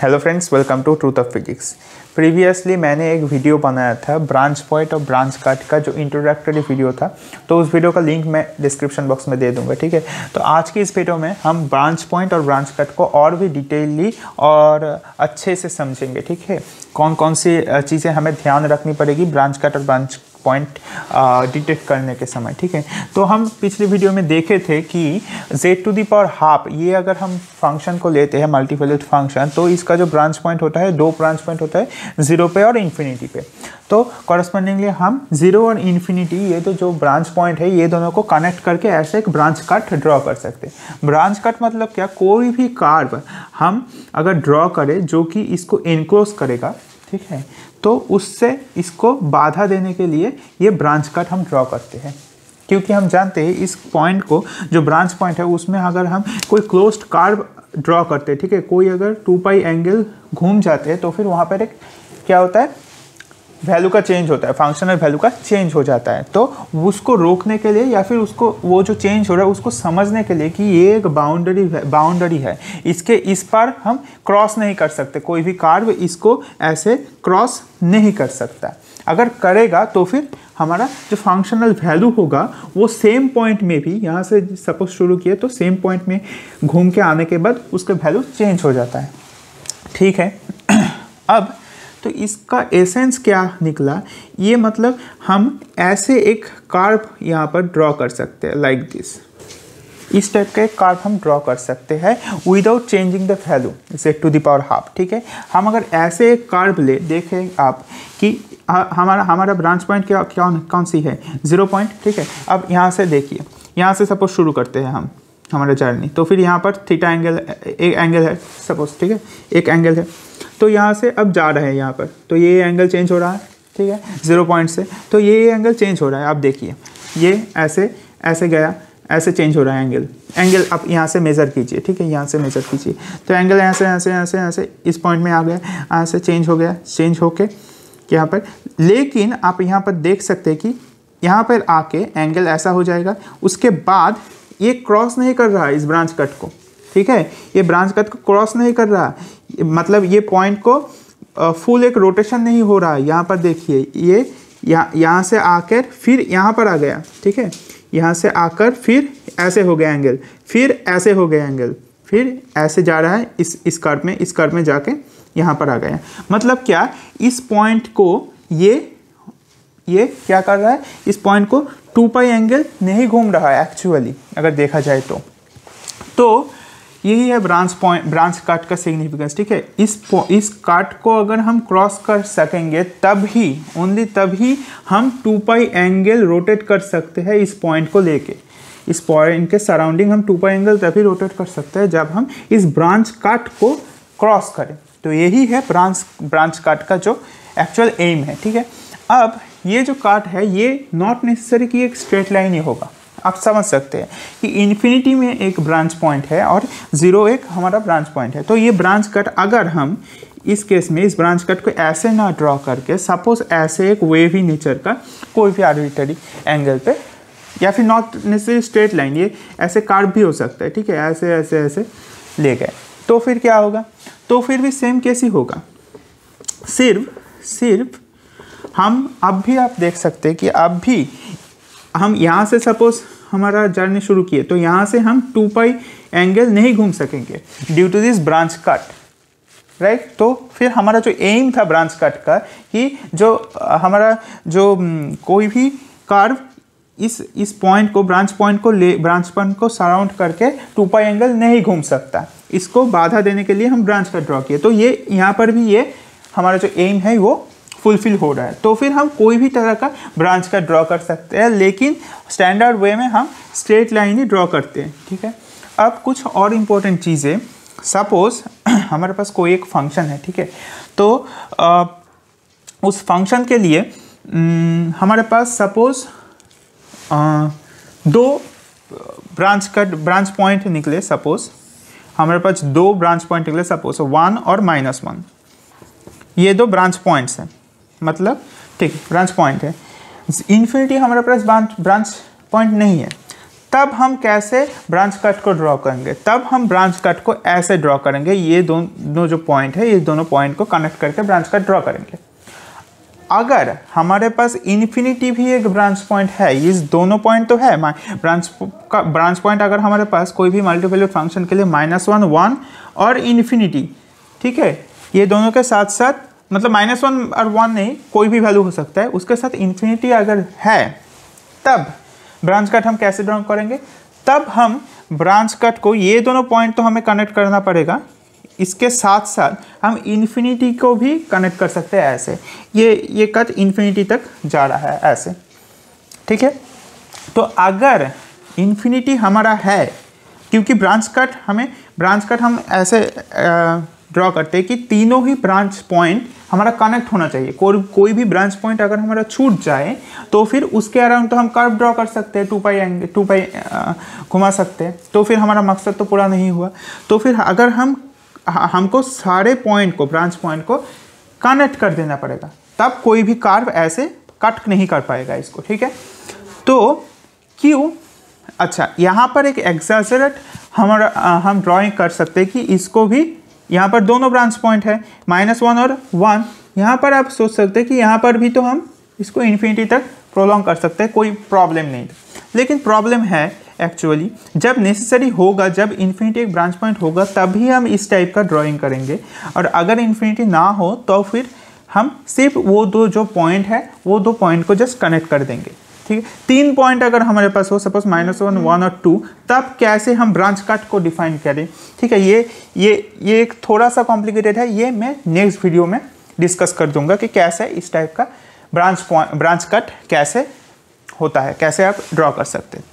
Hello friends, welcome to truth of physics. Previously मैंने एक video बनाया था ब्रांच पॉइंट और ब्रांच कट का, जो इंट्रोडक्टरी वीडियो था। तो उस वीडियो का लिंक मैं डिस्क्रिप्शन बॉक्स में दे दूंगा, ठीक है। तो आज की इस वीडियो में हम ब्रांच पॉइंट और ब्रांच कट को और भी डिटेलली और अच्छे से समझेंगे, ठीक है। कौन कौन सी चीज़ें हमें ध्यान रखनी पड़ेगी ब्रांच कट और ब्रांच पॉइंट डिटेक्ट करने के समय, ठीक है। तो हम पिछली वीडियो में देखे थे कि z⁻½ ये अगर हम फंक्शन को लेते हैं मल्टीवैल्यूड फंक्शन, तो इसका जो ब्रांच पॉइंट होता है, दो ब्रांच पॉइंट होता है, 0 पे और इन्फिनिटी पे। तो कॉरस्पॉन्डिंगली हम 0 और इन्फिनिटी, ये तो जो ब्रांच पॉइंट है, ये दोनों को कनेक्ट करके ऐसे एक ब्रांच कट ड्रॉ कर सकते हैं। ब्रांच कट मतलब क्या, कोई भी कर्व हम अगर ड्रॉ करें जो कि इसको एनक्लोज करेगा, ठीक है, तो उससे इसको बाधा देने के लिए ये ब्रांच कट हम ड्रॉ करते हैं। क्योंकि हम जानते हैं इस पॉइंट को, जो ब्रांच पॉइंट है, उसमें अगर हम कोई क्लोज्ड कर्व ड्रॉ करते हैं, ठीक है, कोई अगर 2π एंगल घूम जाते हैं, तो फिर वहाँ पर एक क्या होता है, वैल्यू का चेंज होता है, फंक्शनल वैल्यू का चेंज हो जाता है। तो उसको रोकने के लिए या फिर उसको, वो जो चेंज हो रहा है उसको समझने के लिए कि ये एक बाउंड्री है, इसके इस पर हम क्रॉस नहीं कर सकते, कोई भी कर्व इसको ऐसे क्रॉस नहीं कर सकता। अगर करेगा तो फिर हमारा जो फंक्शनल वैल्यू होगा वो सेम पॉइंट में भी, यहाँ से सपोज शुरू किए तो सेम पॉइंट में घूम के आने के बाद उसका वैल्यू चेंज हो जाता है, ठीक है। अब तो इसका एसेंस क्या निकला, ये मतलब हम ऐसे एक कर्व यहाँ पर ड्रॉ कर सकते हैं, लाइक दिस। इस टाइप का एक कर्व हम ड्रॉ कर सकते हैं without changing the value z⁻², ठीक है। हम अगर ऐसे एक कर्व ले, देखें आप कि हमारा ब्रांच पॉइंट क्या कौन सी है, 0 पॉइंट, ठीक है। अब यहाँ से देखिए, यहाँ से सपोज शुरू करते हैं हम हमारा जर्नी, तो फिर यहाँ पर थीटा एंगल, एक एंगल है सपोज, ठीक है, एक एंगल है। तो यहाँ से अब जा रहे हैं यहाँ पर, तो ये एंगल चेंज हो रहा है, ठीक है, 0 पॉइंट से, तो ये एंगल चेंज हो रहा है। आप देखिए, ये ऐसे गया, ऐसे चेंज हो रहा है एंगल। आप यहाँ से मेज़र कीजिए, ठीक है, यहाँ से मेज़र कीजिए, तो एंगल ऐसे इस पॉइंट में आ गया, यहाँ से चेंज हो गया, चेंज होके यहाँ पर। लेकिन आप यहाँ पर देख सकते हैं कि यहाँ पर आके एंगल ऐसा हो जाएगा, उसके बाद ये क्रॉस नहीं कर रहा है इस ब्रांच कट को, ठीक है, ये ब्रांच कट को क्रॉस नहीं कर रहा, मतलब ये पॉइंट को फुल एक रोटेशन नहीं हो रहा है। यहाँ पर देखिए, ये यहाँ से आकर फिर यहाँ पर आ गया, ठीक है, यहाँ से आकर फिर ऐसे हो गया एंगल, फिर ऐसे हो गया एंगल, फिर ऐसे जा रहा है इस कर्व में जाके यहाँ पर आ गया। मतलब क्या, इस पॉइंट को ये क्या कर रहा है, इस पॉइंट को 2π एंगल नहीं घूम रहा है एक्चुअली, अगर देखा जाए तो यही है ब्रांच कट का सिग्निफिकेंस, ठीक है। इस कट को अगर हम क्रॉस कर सकेंगे तभी, ओनली तभी हम 2π एंगल रोटेट कर सकते हैं इस पॉइंट को लेके। इस पॉइंट के सराउंडिंग हम 2π एंगल तभी रोटेट कर सकते हैं जब हम इस ब्रांच कट को क्रॉस करें। तो यही है ब्रांच कट का जो एक्चुअल एम है, ठीक है। अब ये जो कट है, ये नॉट नेसेसरी कि एक स्ट्रेट लाइन ही होगा। आप समझ सकते हैं कि इन्फिनिटी में एक ब्रांच पॉइंट है और 0 एक हमारा ब्रांच पॉइंट है। तो ये ब्रांच कट, अगर हम इस केस में इस ब्रांच कट को ऐसे ना ड्रॉ करके, सपोज ऐसे एक वेवी नेचर का कोई भी आर्बिट्ररी एंगल पे, या फिर नॉट नेसेसरी स्ट्रेट लाइन, ये ऐसे कर्व भी हो सकता है, ठीक है, ऐसे ले गए, तो फिर क्या होगा, तो फिर भी सेम केस ही होगा। सिर्फ हम अब भी आप देख सकते हैं कि अब भी हम यहाँ से सपोज हमारा जर्नी शुरू किए, तो यहाँ से हम 2π एंगल नहीं घूम सकेंगे due to this branch cut, right. तो फिर हमारा जो एम था ब्रांच कट का, कि जो हमारा जो कोई भी कर्व इस पॉइंट को, ब्रांच पॉइंट को सराउंड करके 2π एंगल नहीं घूम सकता, इसको बाधा देने के लिए हम ब्रांच कट ड्रॉ किए। तो ये यहाँ पर भी ये हमारा जो एम है वो फुलफिल हो रहा है। तो फिर हम कोई भी तरह का ब्रांच कट ड्रॉ कर सकते हैं, लेकिन स्टैंडर्ड वे में हम स्ट्रेट लाइन ही ड्रॉ करते हैं, ठीक है। अब कुछ और इम्पोर्टेंट चीज़ें, सपोज हमारे पास कोई एक फंक्शन है, ठीक है, तो उस फंक्शन के लिए हमारे पास सपोज 2 ब्रांच पॉइंट निकले, सपोज हमारे पास 2 ब्रांच पॉइंट निकले, सपोज 1 और -1, ये 2 ब्रांच पॉइंट्स हैं, मतलब ठीक ब्रांच पॉइंट है। इन्फिनिटी हमारे पास ब्रांच पॉइंट नहीं है, तब हम कैसे ब्रांच कट को ड्रॉ करेंगे, तब हम ब्रांच कट को ऐसे ड्रॉ करेंगे, ये दोनों जो पॉइंट है, ये दोनों पॉइंट को कनेक्ट करके ब्रांच कट ड्रॉ करेंगे। अगर हमारे पास इन्फिनिटी भी एक ब्रांच पॉइंट है, इस दोनों पॉइंट तो है, ब्रांच पॉइंट अगर हमारे पास कोई भी मल्टीवैल्यूड फंक्शन के लिए -1, 1 और इन्फिनिटी, ठीक है, ये दोनों के साथ साथ, मतलब -1 और 1 नहीं, कोई भी वैल्यू हो सकता है, उसके साथ इन्फिनिटी अगर है, तब ब्रांच कट हम कैसे ड्रॉ करेंगे, तब हम ब्रांच कट को, ये दोनों पॉइंट तो हमें कनेक्ट करना पड़ेगा, इसके साथ साथ हम इन्फिनिटी को भी कनेक्ट कर सकते हैं ऐसे, ये कट इन्फिनिटी तक जा रहा है ऐसे, ठीक है। तो अगर इन्फिनिटी हमारा है, क्योंकि ब्रांच कट हम ऐसे ड्रॉ करते हैं कि तीनों ही ब्रांच पॉइंट हमारा कनेक्ट होना चाहिए। कोई भी ब्रांच पॉइंट अगर हमारा छूट जाए तो फिर उसके अराउंड तो हम कर्व ड्रॉ कर सकते हैं, 2 पाई घुमा सकते हैं, तो फिर हमारा मकसद तो पूरा नहीं हुआ। तो फिर अगर हमको सारे पॉइंट को, ब्रांच पॉइंट को कनेक्ट कर देना पड़ेगा, तब कोई भी कर्व ऐसे कट नहीं कर पाएगा इसको, ठीक है। तो क्यों, अच्छा, यहाँ पर एक एक्सैजरेट हम ड्राइंग कर सकते हैं कि इसको भी, यहाँ पर दोनों ब्रांच पॉइंट है, -1 और 1, यहाँ पर आप सोच सकते हैं कि यहाँ पर भी तो हम इसको इन्फिनिटी तक प्रोलॉन्ग कर सकते हैं, कोई प्रॉब्लम नहीं। लेकिन प्रॉब्लम है एक्चुअली जब नेसेसरी होगा, जब इन्फिनिटी एक ब्रांच पॉइंट होगा, तभी हम इस टाइप का ड्राइंग करेंगे, और अगर इन्फिनिटी ना हो तो फिर हम सिर्फ वो दो जो पॉइंट है, वो दो पॉइंट को जस्ट कनेक्ट कर देंगे, ठीक है। 3 पॉइंट अगर हमारे पास हो, सपोज -1, 1 और 2, तब कैसे हम ब्रांच कट को डिफाइन करें, ठीक है। ये एक थोड़ा सा कॉम्प्लिकेटेड है, ये मैं नेक्स्ट वीडियो में डिस्कस कर दूंगा कि कैसे इस टाइप का ब्रांच कट कैसे होता है, कैसे आप ड्रॉ कर सकते हैं।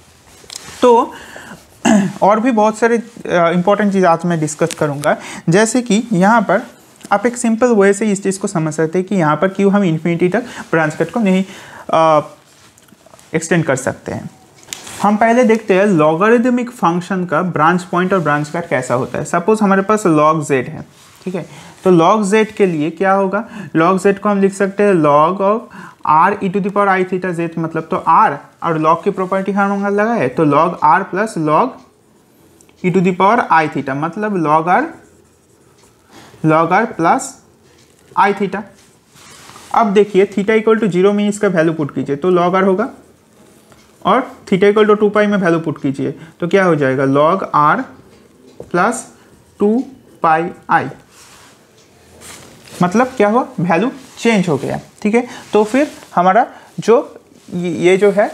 तो और भी बहुत सारे इंपॉर्टेंट चीज़ आज मैं डिस्कस करूंगा, जैसे कि यहाँ पर आप एक सिंपल वे से इस चीज़ को समझ सकते हैं कि यहाँ पर क्यों हम इन्फिनिटी तक ब्रांच कट को नहीं एक्सटेंड कर सकते हैं। हम पहले देखते हैं लॉगरिदमिक फंक्शन का ब्रांच पॉइंट और ब्रांच कट कैसा होता है। सपोज हमारे पास log z है, ठीक है, तो log z के लिए क्या होगा, log z को हम लिख सकते हैं log of r e⁻i theta z, मतलब तो r और log की प्रॉपर्टी हम लगा है, तो log r plus log e⁻i theta, मतलब log r plus i theta. अब देखिए थीटा इक्वल टू 0 में इसका वैल्यू पुट कीजिए तो log r होगा, और थीटा इक्वल टू 2 पाई में वैल्यू पुट कीजिए तो क्या हो जाएगा, log r plus 2 pi i, मतलब क्या हुआ, वैल्यू चेंज हो गया, ठीक है। तो फिर हमारा ये जो है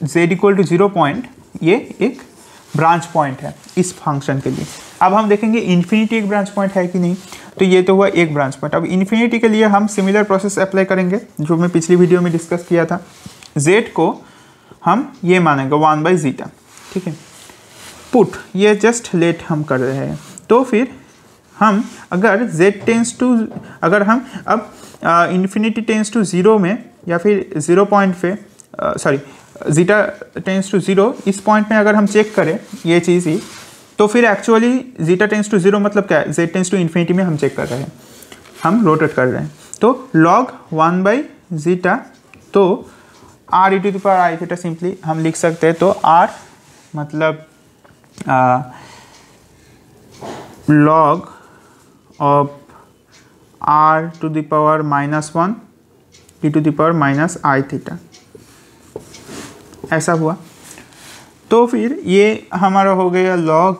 z इक्वल टू 0 पॉइंट, ये एक ब्रांच पॉइंट है इस फंक्शन के लिए। अब हम देखेंगे इन्फिनिटी एक ब्रांच पॉइंट है कि नहीं, तो ये तो हुआ एक ब्रांच पॉइंट। अब इन्फिनिटी के लिए हम सिमिलर प्रोसेस अप्लाई करेंगे जो मैं पिछली वीडियो में डिस्कस किया था। z को हम ये मानेंगे 1/ζ, ठीक है, पुट, ये जस्ट लेट हम कर रहे हैं। तो फिर हम अगर z टेंस टू, अगर हम अब इन्फिनिटी टेंस टू 0 में, या फिर 0 पॉइंट पे, सॉरी जीटा टेंस टू 0, इस पॉइंट में अगर हम चेक करें ये चीज़ ही, तो फिर एक्चुअली जीटा टेंस टू 0 मतलब क्या है, z टेंस टू इन्फिनिटी में हम चेक कर रहे हैं, हम रोटेट कर रहे हैं। तो log 1/ζ, तो r e⁻i थीटा सिंपली हम लिख सकते हैं, तो r मतलब log of r⁻⁻1 e⁻i theta, ऐसा हुआ। तो फिर ये हमारा हो गया log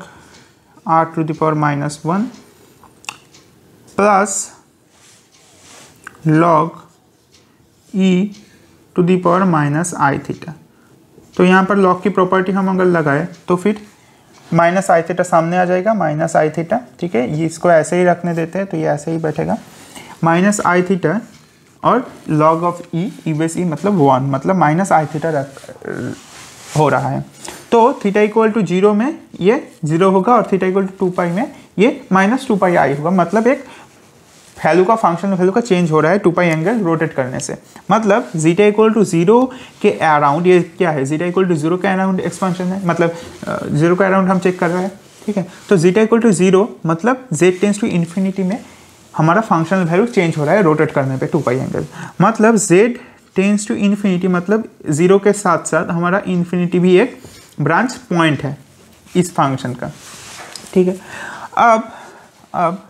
r⁻1 plus log e⁻i theta. तो यहाँ पर log की प्रॉपर्टी हम अगर लगाए तो फिर -i थीटा सामने आ जाएगा, -i थीटा, ठीक है, ये इसको ऐसे ही रखने देते हैं तो ये ऐसे ही बैठेगा, -i थीटा और log of e base e मतलब 1, मतलब -i थीटा हो रहा है। तो थीटा इक्वल टू 0 में ये 0 होगा, और थीटा इक्वल टू 2 पाई में ये -2 पाई i होगा, मतलब एक वैल्यू का फंक्शन वैल्यू का चेंज हो रहा है 2 पाई एंगल रोटेट करने से। मतलब जीटा इक्वल टू 0 के अराउंड, ये क्या है, जीटा इक्वल टू 0 के अराउंड एक्सपेंशन है, मतलब 0 के अराउंड हम चेक कर रहे हैं, ठीक है। तो जीटा इक्वल टू 0 मतलब z टेंस टू इन्फिनिटी में हमारा फंक्शनल वैल्यू चेंज हो रहा है रोटेट करने पे 2 पाई एंगल, मतलब z टेंस टू इन्फिनिटी मतलब 0 के साथ साथ हमारा इन्फिनिटी भी एक ब्रांच पॉइंट है इस फंक्शन का, ठीक है। अब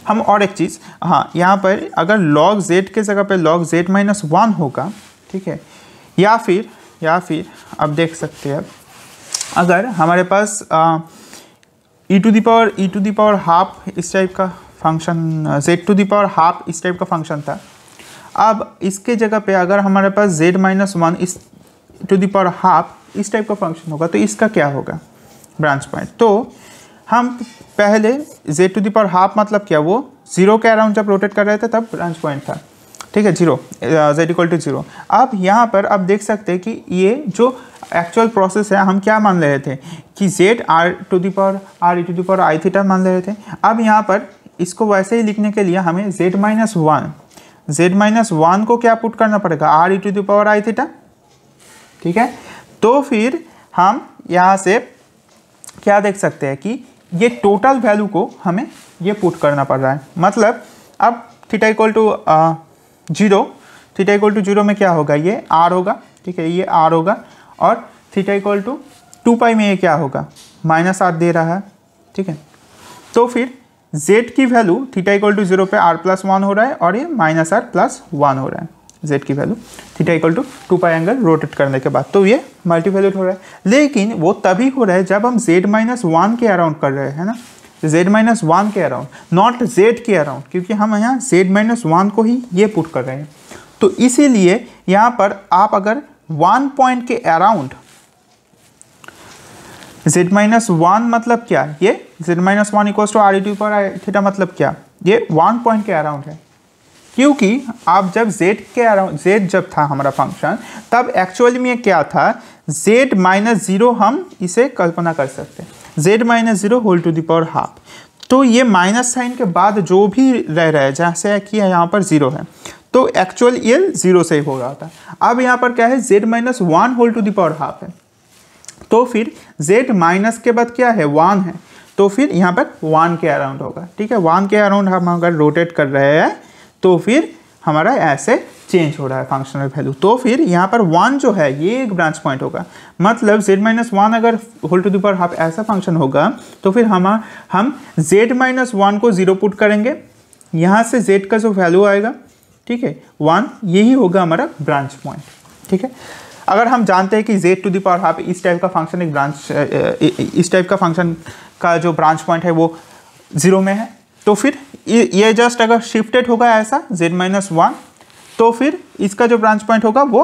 हम और एक चीज़, हाँ यहाँ पर अगर log z के जगह पे log z माइनस 1 होगा, ठीक है, या फिर अब देख सकते हैं अगर हमारे पास e to the power half इस टाइप का function, z to the power half इस टाइप का फंक्शन था। अब इसके जगह पे अगर हमारे पास z माइनस 1 इस टू द पावर हाफ इस टाइप का फंक्शन होगा तो इसका क्या होगा, ब्रांच पॉइंट। तो हम पहले z to the power half मतलब क्या, वो 0 के अराउंड जब रोटेट कर रहे थे तब ब्रांच पॉइंट था, ठीक है, 0 z इक्वल टू 0। अब यहाँ पर आप देख सकते हैं कि ये जो एक्चुअल प्रोसेस है हम क्या मान रहे थे कि z r e to the power i theta मान रहे थे। अब यहाँ पर इसको वैसे ही लिखने के लिए हमें z माइनस 1 को क्या पुट करना पड़ेगा, r e to the power i theta, ठीक है। तो फिर हम यहाँ से क्या देख सकते हैं कि ये टोटल वैल्यू को हमें ये पुट करना पड़ रहा है। मतलब अब थीटा इक्वल टू 0 में क्या होगा, ये r होगा, ठीक है, ये r होगा, और थीटा इक्वल टू 2 पाई में ये क्या होगा, माइनस r दे रहा है, ठीक है। तो फिर z की वैल्यू थीटा इक्वल टू 0 पे r+1 हो रहा है और ये माइनस r+1 हो रहा है, z की value theta equal to 2 pi angle rotate करने के बाद, तो ये मल्टीवैल्यूड हो रहा है। लेकिन वो तभी हो रहा है जब हम z माइनस 1 के अराउंड कर रहे हैं ना, z माइनस 1 के अराउंड, नॉट z के अराउंड, क्योंकि हम यहाँ z माइनस 1 को ही ये पुट कर रहे हैं। तो इसीलिए यहाँ पर आप अगर 1 पॉइंट के अराउंड, z माइनस 1 मतलब क्या, ये z minus 1 equals to r e to power i theta मतलब क्या, ये 1 पॉइंट के अराउंड है। क्योंकि आप जब z के अराउंड, z जब था हमारा फंक्शन तब एक्चुअली में क्या था, z माइनस 0 हम इसे कल्पना कर सकते हैं, z minus 0 whole to the power half. तो ये माइनस साइन के बाद जो भी रह रहा है, जैसे कि यहाँ पर 0 है, तो एक्चुअल ये 0 से ही हो रहा था। अब यहाँ पर क्या है, z minus 1 whole to the power half है, तो फिर z माइनस के बाद क्या है, 1 है, तो फिर यहाँ पर 1 के अराउंड होगा, ठीक है। 1 के अराउंड हम अगर रोटेट कर रहे हैं तो फिर हमारा ऐसे चेंज हो रहा है फंक्शनल वैल्यू। तो फिर यहाँ पर 1 जो है ये एक ब्रांच पॉइंट होगा, मतलब z माइनस 1 अगर whole to the power half ऐसा फंक्शन होगा तो फिर हम z माइनस 1 को 0 पुट करेंगे, यहाँ से z का जो वैल्यू आएगा, ठीक है, 1, यही होगा हमारा ब्रांच पॉइंट, ठीक है। अगर हम जानते हैं कि z to the power half इस टाइप का फंक्शन एक ब्रांच, इस टाइप का फंक्शन का जो ब्रांच पॉइंट है वो 0 में है, तो फिर ये जस्ट अगर शिफ्टेड होगा ऐसा z माइनस 1, तो फिर इसका जो ब्रांच पॉइंट होगा वो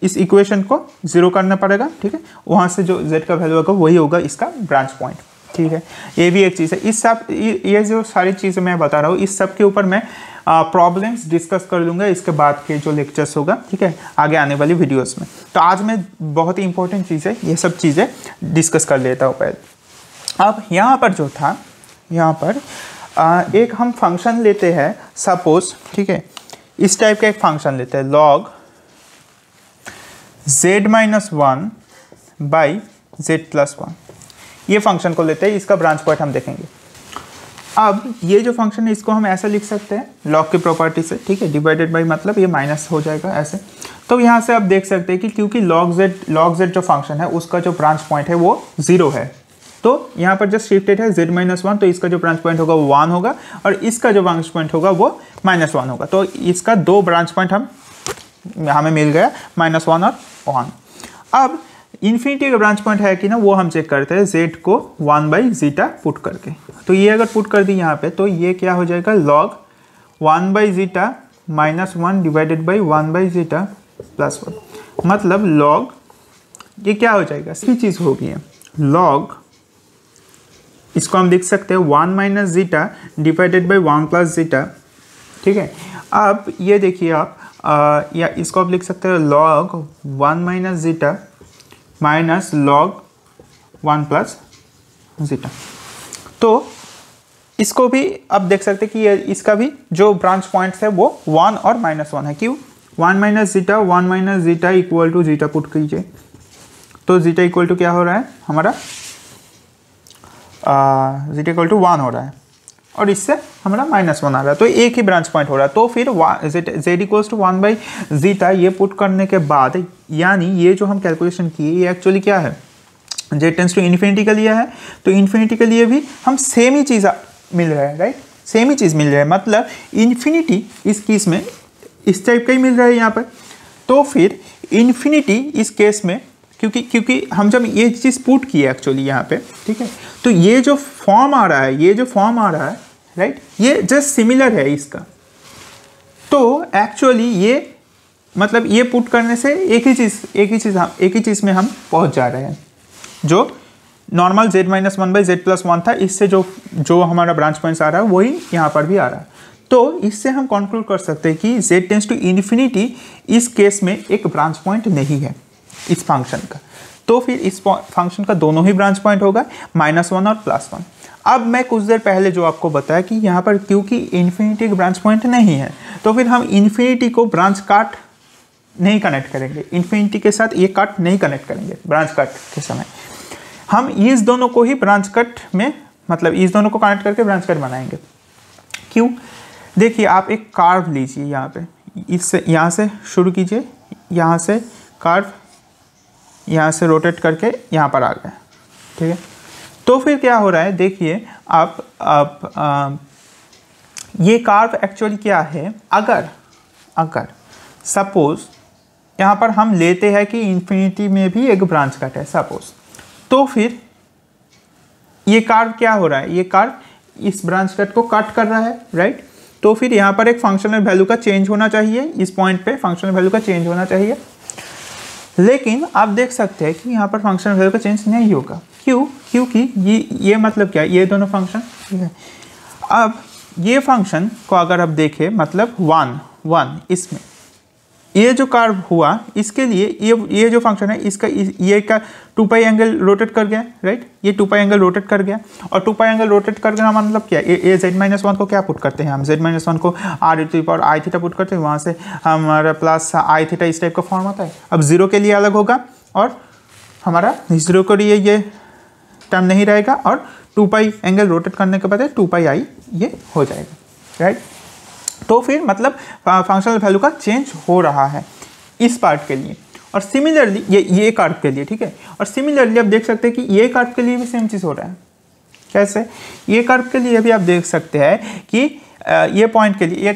इस इक्वेशन को 0 करना पड़ेगा, ठीक है। वहाँ से जो z का वैल्यू होगा वही होगा इसका ब्रांच पॉइंट, ठीक है। ये भी एक चीज़ है। इस सब ये जो सारी चीज़ें मैं बता रहा हूँ, इस सब के ऊपर मैं प्रॉब्लम्स डिस्कस कर लूँगा इसके बाद के जो लेक्चर्स होगा, ठीक है, आगे आने वाली वीडियोस में। तो आज मैं बहुत ही इंपॉर्टेंट चीज़ है ये सब चीज़ें डिस्कस कर लेता हूँ पहले। अब यहाँ पर जो था, यहाँ पर एक हम फंक्शन लेते हैं सपोज, ठीक है, इस टाइप का एक फंक्शन लेते हैं log z minus 1 by z plus 1, ये फंक्शन को लेते हैं, इसका ब्रांच पॉइंट हम देखेंगे। अब ये जो फंक्शन है इसको हम ऐसा लिख सकते हैं log की प्रॉपर्टी से, ठीक है, डिवाइडेड बाई मतलब ये माइनस हो जाएगा ऐसे। तो यहाँ से आप देख सकते हैं कि क्योंकि log z जो फंक्शन है उसका जो ब्रांच पॉइंट है वो 0 है, तो यहाँ पर जस्ट शिफ्टेड है z माइनस 1, तो इसका जो ब्रांच पॉइंट होगा वो 1 होगा और इसका जो ब्रांच पॉइंट होगा वो माइनस 1 होगा। तो इसका 2 ब्रांच पॉइंट हमें मिल गया, माइनस 1 और 1। अब इन्फिनिटी का ब्रांच पॉइंट है कि ना, वो हम चेक करते हैं z को 1 बाई जीटा पुट करके। तो ये अगर पुट कर दी यहाँ पे तो ये क्या हो जाएगा, log 1 by zeta minus 1 divided by 1 by zeta plus 1, मतलब log ये क्या हो जाएगा, इसकी चीज़ होगी है log, इसको हम लिख सकते हैं 1 minus zeta divided by 1 plus zeta, ठीक है। अब ये देखिए आप या इसको आप लिख सकते हैं log 1 minus zeta minus log 1 plus zeta. तो इसको भी आप देख सकते हैं कि ये इसका भी जो ब्रांच पॉइंट्स है वो 1 और माइनस 1 है। क्यों, 1 minus zeta equal to zeta put कीजिए, तो जीटा इक्वल टू क्या हो रहा है हमारा, जीटा इक्वल टू 1 हो रहा है, और इससे हमारा -1 आ रहा है, तो एक ही ब्रांच पॉइंट हो रहा है। तो फिर z इक्वल्स टू 1/zeta ये पुट करने के बाद, यानी ये जो हम कैलकुलेशन किए ये एक्चुअली क्या है, z टेंस टू इन्फिनिटी का लिया है, तो इन्फिनिटी के लिए भी हम सेम ही चीज़ मिल रहा है, राइट, सेम ही चीज़ मिल रहा है, मतलब इन्फिनिटी इस केस में इस टाइप का ही मिल रहा है यहाँ पर। तो फिर इन्फिनिटी इस केस में क्योंकि हम जब ये चीज़ पुट की है एक्चुअली यहाँ पे, ठीक है, तो ये जो फॉर्म आ रहा है, राइट, ये जस्ट सिमिलर है इसका। तो एक्चुअली ये मतलब ये पुट करने से एक ही चीज़ में हम पहुँच जा रहे हैं। जो नॉर्मल z-1/z+1 था, इससे जो हमारा ब्रांच पॉइंट्स आ रहा है वही यहाँ पर भी आ रहा है। तो इससे हम कंक्लूड कर सकते हैं कि z टेंस टू इन्फिनिटी इस केस में एक ब्रांच पॉइंट नहीं है इस फंक्शन का। तो फिर इस फंक्शन का दोनों ही ब्रांच पॉइंट होगा, -1 और +1। अब मैं कुछ देर पहले जो आपको बताया कि यहाँ पर क्योंकि इन्फिनिटी का ब्रांच पॉइंट नहीं है, तो फिर हम इन्फिनिटी को ब्रांच कट नहीं कनेक्ट करेंगे, इन्फिनिटी के साथ ये कट नहीं कनेक्ट करेंगे ब्रांच कट के समय। हम इस दोनों को ही ब्रांच कट में, मतलब इस दोनों को कनेक्ट करके ब्रांच कट बनाएंगे। क्यों? देखिए, आप एक कार्व लीजिए यहाँ पे, इससे यहाँ से शुरू कीजिए, यहाँ से कार्व, यहाँ से रोटेट करके यहाँ पर आ गए, ठीक है। तो फिर क्या हो रहा है, देखिए आप ये कार्व एक्चुअली क्या है, अगर सपोज यहाँ पर हम लेते हैं कि इन्फिनिटी में भी एक ब्रांच कट है सपोज, तो फिर ये कार्व क्या हो रहा है, ये कार्व इस ब्रांच कट को कट कर रहा है, राइट। तो फिर यहाँ पर एक फंक्शनल वैल्यू का चेंज होना चाहिए, इस पॉइंट पे फंक्शनल वैल्यू का चेंज होना चाहिए, लेकिन आप देख सकते हैं कि यहाँ पर फंक्शनल वैल्यू का चेंज नहीं होगा। क्यों? क्योंकि ये मतलब क्या, ये दोनों फंक्शन, ठीक है। अब ये फंक्शन को अगर आप देखें, मतलब 1 इसमें ये जो कर्व हुआ, इसके लिए ये जो फंक्शन है इसका ये का 2π एंगल रोटेट कर गया, राइट, ये 2π एंगल रोटेट कर गया। और 2π एंगल रोटेट कर गया मतलब क्या, ये z-1 को क्या पुट करते हैं हम, z-1 को r⁻i θ पुट करते हैं, वहाँ से हमारा +i θ इस टाइप का फॉर्म आता है। अब 0 के लिए अलग होगा और हमारा 0 के लिए ये टर्म नहीं रहेगा, और 2π एंगल रोटेट करने के बाद 2πi ये हो जाएगा, राइट। तो फिर मतलब फंक्शनल वैल्यू का चेंज हो रहा है इस पार्ट के लिए, और सिमिलरली ये कर्व के लिए, ठीक है। और सिमिलरली आप देख सकते हैं कि ये कर्व के लिए भी सेम चीज़ हो रहा है। कैसे? ये कर्व के लिए भी आप देख सकते हैं कि ये पॉइंट के लिए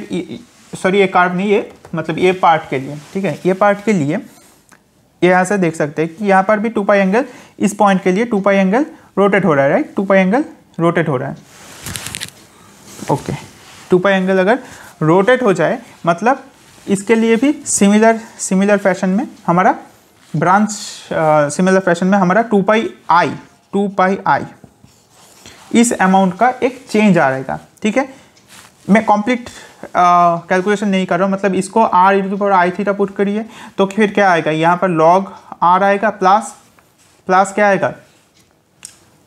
ये कर्व नहीं, ये मतलब ये पार्ट के लिए, ठीक है, ये पार्ट के लिए यहाँ से देख सकते हैं कि यहाँ पर भी 2π एंगल, इस पॉइंट के लिए 2π एंगल रोटेट हो रहा है, राइट, 2π एंगल रोटेट हो रहा है, ओके। 2π एंगल अगर रोटेट हो जाए मतलब इसके लिए भी सिमिलर फैशन में हमारा ब्रांच, सिमिलर फैशन में हमारा 2πi इस अमाउंट का एक चेंज आ रहेगा, ठीक है। मैं कंप्लीट कैलकुलेशन नहीं कर रहा हूँ, मतलब इसको r⁻i θ पुट करिए तो फिर क्या आएगा, यहाँ पर log r आएगा प्लस क्या आएगा,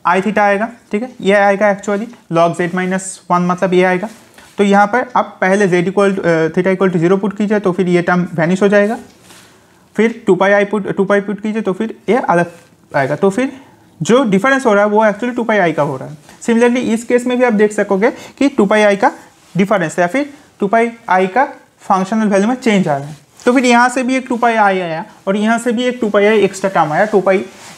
i θ आएगा, ठीक है। ये आएगा एक्चुअली log z-1 मतलब ये आएगा। तो यहाँ पर आप पहले z = θ 0 पुट कीजिए तो फिर ये टर्म वैनिश हो जाएगा, फिर 2πi पुट कीजिए तो फिर ये अलग आएगा। तो फिर जो डिफरेंस हो रहा है वो एक्चुअली 2πi का हो रहा है। सिमिलरली इस केस में भी आप देख सकोगे कि 2πi का डिफरेंस या फिर 2πi का फंक्शनल वैल्यू में चेंज आ रहा है। तो फिर यहाँ से भी एक 2πi आया और यहाँ से भी एक 2πi एक्स्ट्रा टर्म आया 2π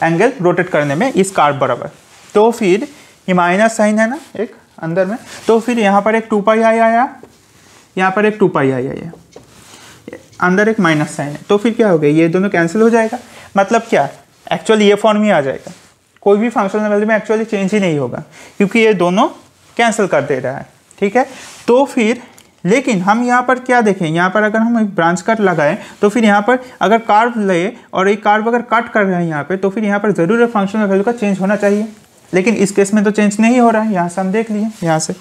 एंगल रोटेट करने में इस कर्व बराबर। तो फिर ये माइनस साइन है ना एक अंदर में, तो फिर यहाँ पर एक 2πi आया, यहाँ पर एक 2πi आया, अंदर एक माइनस साइन है। तो फिर क्या हो गया, ये दोनों कैंसिल हो जाएगा, मतलब क्या एक्चुअली ये फॉर्म ही आ जाएगा, कोई भी फंक्शनल वैल्यू में एक्चुअली चेंज ही नहीं होगा क्योंकि ये दोनों कैंसिल कर दे रहा है, ठीक है। तो फिर लेकिन हम यहाँ पर क्या देखें, यहाँ पर अगर हम एक ब्रांच कट लगाएं तो फिर यहाँ पर अगर कर्व ले और एक कर्व अगर कट कर रहे हैं यहाँ पे, तो फिर यहाँ पर ज़रूर फंक्शनल वैल्यू का चेंज होना चाहिए, लेकिन इस केस में तो चेंज नहीं हो रहा है, यहाँ से हम देख लिए यहाँ से।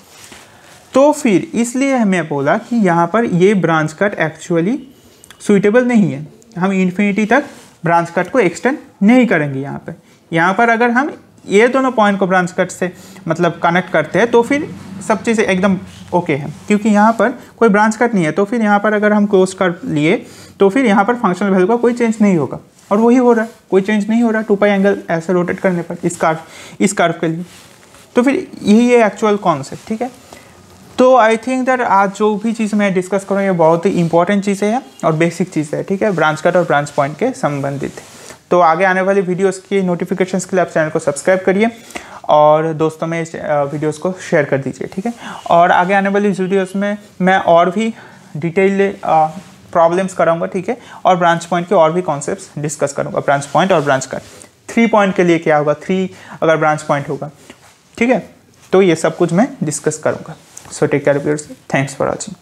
तो फिर इसलिए हमें बोला कि यहाँ पर ये ब्रांच कट एक्चुअली सूटेबल नहीं है, हम इन्फिनिटी तक ब्रांच कट को एक्सटेंड नहीं करेंगे यहाँ पर अगर हम ये दोनों पॉइंट को ब्रांच कट से मतलब कनेक्ट करते हैं तो फिर सब चीज़ें एकदम ओके है, क्योंकि यहाँ पर कोई ब्रांच कट नहीं है। तो फिर यहाँ पर अगर हम क्लोज कर लिए तो फिर यहाँ पर फंक्शनल वैल्यू का कोई चेंज नहीं होगा, और वही हो रहा है, कोई चेंज नहीं हो रहा 2π एंगल ऐसे रोटेट करने पर इस कर्व के लिए। तो फिर यही है एक्चुअल कॉन्सेप्ट, ठीक है। तो आई थिंक दैट आज जो भी चीज़ मैं डिस्कस करूँ ये बहुत ही इंपॉर्टेंट चीज़ें हैं और बेसिक चीज़ है, ठीक है, ब्रांच कट और ब्रांच पॉइंट के संबंधित। तो आगे आने वाली वीडियोस की नोटिफिकेशंस के लिए आप चैनल को सब्सक्राइब करिए और दोस्तों में इस वीडियोस को शेयर कर दीजिए, ठीक है। और आगे आने वाली वीडियोस में मैं और भी डिटेल प्रॉब्लम्स कराऊंगा, ठीक है, और ब्रांच पॉइंट के और भी कॉन्सेप्ट्स डिस्कस करूंगा, ब्रांच पॉइंट और ब्रांच कट। 3 पॉइंट के लिए क्या होगा, 3 अगर ब्रांच पॉइंट होगा, ठीक है, तो ये सब कुछ मैं डिस्कस करूंगा। So take care of yourself, thanks for watching.